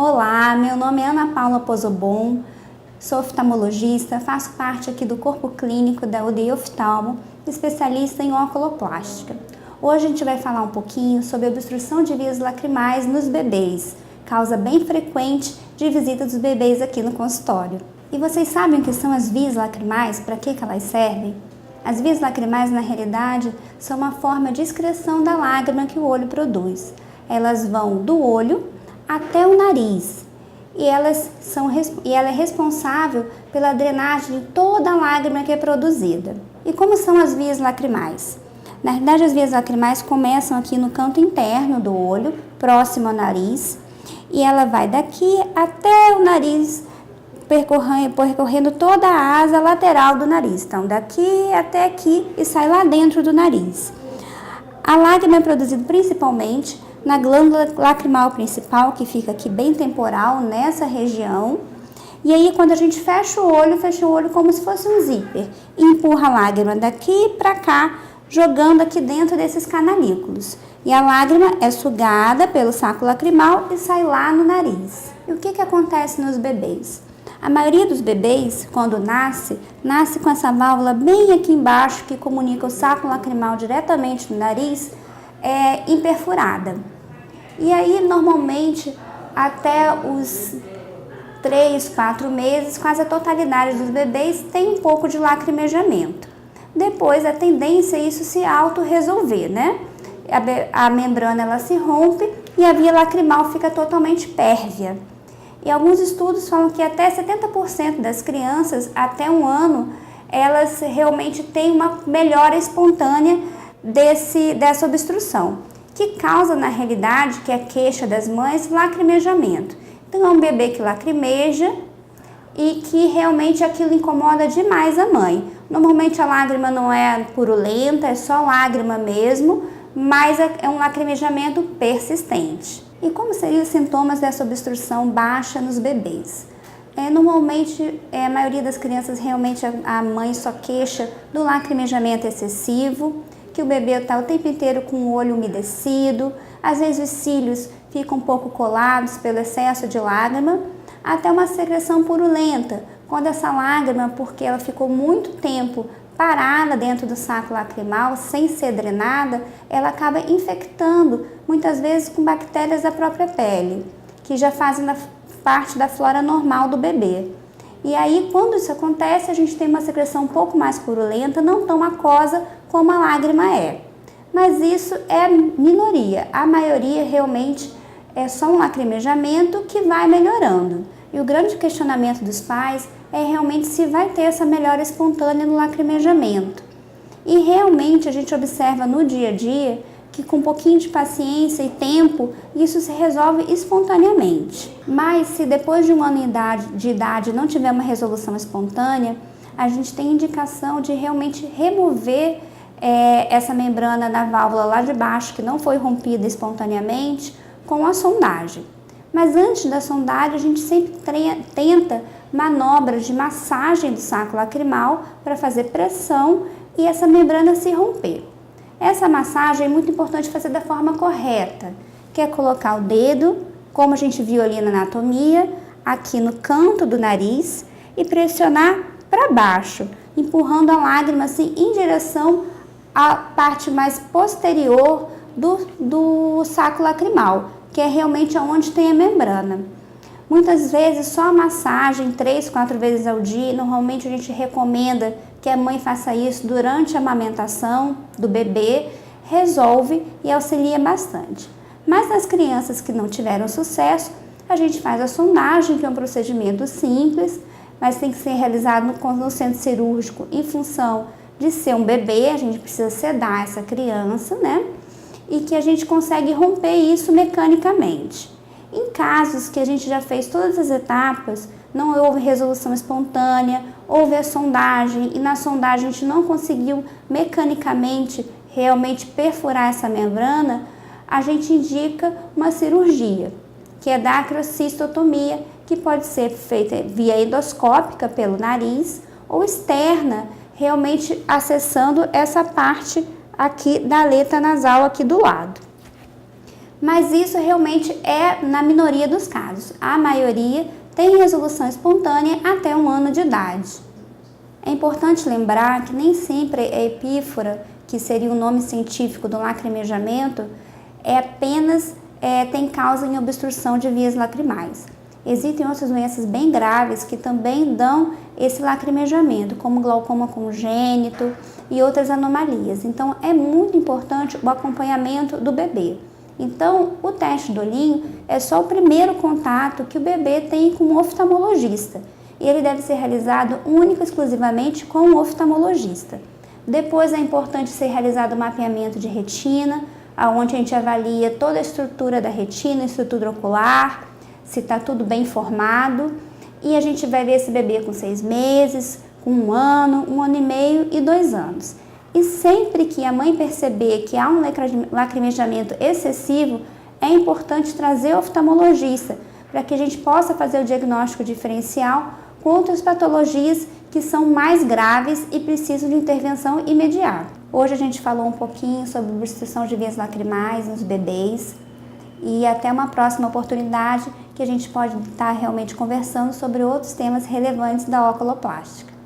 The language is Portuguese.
Olá, meu nome é Ana Paula Pozobon, sou oftalmologista, faço parte aqui do corpo clínico da UDI Oftalmo, especialista em oculoplástica. Hoje a gente vai falar um pouquinho sobre a obstrução de vias lacrimais nos bebês, causa bem frequente de visita dos bebês aqui no consultório. E vocês sabem o que são as vias lacrimais? Para que elas servem? As vias lacrimais, na realidade, são uma forma de excreção da lágrima que o olho produz. Elas vão do olho até o nariz e ela é responsável pela drenagem de toda a lágrima que é produzida. E como são as vias lacrimais? Na realidade, as vias lacrimais começam aqui no canto interno do olho, próximo ao nariz, e ela vai daqui até o nariz, percorrendo toda a asa lateral do nariz. Então, daqui até aqui e sai lá dentro do nariz. A lágrima é produzida principalmente na glândula lacrimal principal, que fica aqui bem temporal, nessa região. E aí, quando a gente fecha o olho como se fosse um zíper, e empurra a lágrima daqui para cá, jogando aqui dentro desses canalículos. E a lágrima é sugada pelo saco lacrimal e sai lá no nariz. E o que acontece nos bebês? A maioria dos bebês, quando nasce com essa válvula bem aqui embaixo, que comunica o saco lacrimal diretamente no nariz, imperfurada. E aí, normalmente, até os 3, 4 meses, quase a totalidade dos bebês tem um pouco de lacrimejamento. Depois, a tendência é isso se auto-resolver, né? A membrana ela se rompe e a via lacrimal fica totalmente pérvia. E alguns estudos falam que até 70% das crianças, até 1 ano, elas realmente têm uma melhora espontânea dessa obstrução, que causa, na realidade, que é a queixa das mães, lacrimejamento. Então, é um bebê que lacrimeja e que realmente aquilo incomoda demais a mãe. Normalmente, a lágrima não é purulenta, é só lágrima mesmo, mas é um lacrimejamento persistente. E como seriam os sintomas dessa obstrução baixa nos bebês? Normalmente, a maioria das crianças, realmente a mãe só queixa do lacrimejamento excessivo, que o bebê está o tempo inteiro com o olho umedecido, às vezes os cílios ficam um pouco colados pelo excesso de lágrima, até uma secreção purulenta, quando essa lágrima, porque ela ficou muito tempo parada dentro do saco lacrimal, sem ser drenada, ela acaba infectando, muitas vezes com bactérias da própria pele, que já fazem parte da flora normal do bebê. E aí, quando isso acontece, a gente tem uma secreção um pouco mais purulenta, não tão aquosa como a lágrima é. Mas isso é minoria, a maioria realmente é só um lacrimejamento que vai melhorando. E o grande questionamento dos pais é realmente se vai ter essa melhora espontânea no lacrimejamento. E realmente a gente observa no dia a dia que com um pouquinho de paciência e tempo, isso se resolve espontaneamente. Mas se depois de 1 ano de idade não tiver uma resolução espontânea, a gente tem indicação de realmente remover essa membrana da válvula lá de baixo, que não foi rompida espontaneamente, com a sondagem. Mas antes da sondagem, a gente sempre tenta manobras de massagem do saco lacrimal para fazer pressão e essa membrana se romper. Essa massagem é muito importante fazer da forma correta, que é colocar o dedo, como a gente viu ali na anatomia, aqui no canto do nariz e pressionar para baixo, empurrando a lágrima assim em direção à parte mais posterior do saco lacrimal, que é realmente onde tem a membrana. Muitas vezes só a massagem 3, 4 vezes ao dia, normalmente a gente recomenda que a mãe faça isso durante a amamentação do bebê, resolve e auxilia bastante. Mas nas crianças que não tiveram sucesso, a gente faz a sondagem, que é um procedimento simples, mas tem que ser realizado no centro cirúrgico em função de ser um bebê, a gente precisa sedar essa criança, né? E que a gente consegue romper isso mecanicamente. Em casos que a gente já fez todas as etapas, não houve resolução espontânea, houve a sondagem e na sondagem a gente não conseguiu mecanicamente realmente perfurar essa membrana, a gente indica uma cirurgia, que é da acrocistotomia, que pode ser feita via endoscópica pelo nariz ou externa, realmente acessando essa parte aqui da aleta nasal aqui do lado. Mas isso realmente é na minoria dos casos. A maioria tem resolução espontânea até 1 ano de idade. É importante lembrar que nem sempre a epífora, que seria o nome científico do lacrimejamento, tem causa em obstrução de vias lacrimais. Existem outras doenças bem graves que também dão esse lacrimejamento, como glaucoma congênito e outras anomalias. Então, é muito importante o acompanhamento do bebê. Então, o teste do olhinho é só o primeiro contato que o bebê tem com um oftalmologista. E ele deve ser realizado único e exclusivamente com um oftalmologista. Depois é importante ser realizado o mapeamento de retina, onde a gente avalia toda a estrutura da retina, estrutura ocular, se está tudo bem formado. E a gente vai ver esse bebê com 6 meses, com 1 ano e meio e 2 anos. E sempre que a mãe perceber que há um lacrimejamento excessivo, é importante trazer o oftalmologista para que a gente possa fazer o diagnóstico diferencial com outras patologias que são mais graves e precisam de intervenção imediata. Hoje a gente falou um pouquinho sobre obstrução de vias lacrimais nos bebês e até uma próxima oportunidade que a gente pode estar realmente conversando sobre outros temas relevantes da oculoplástica.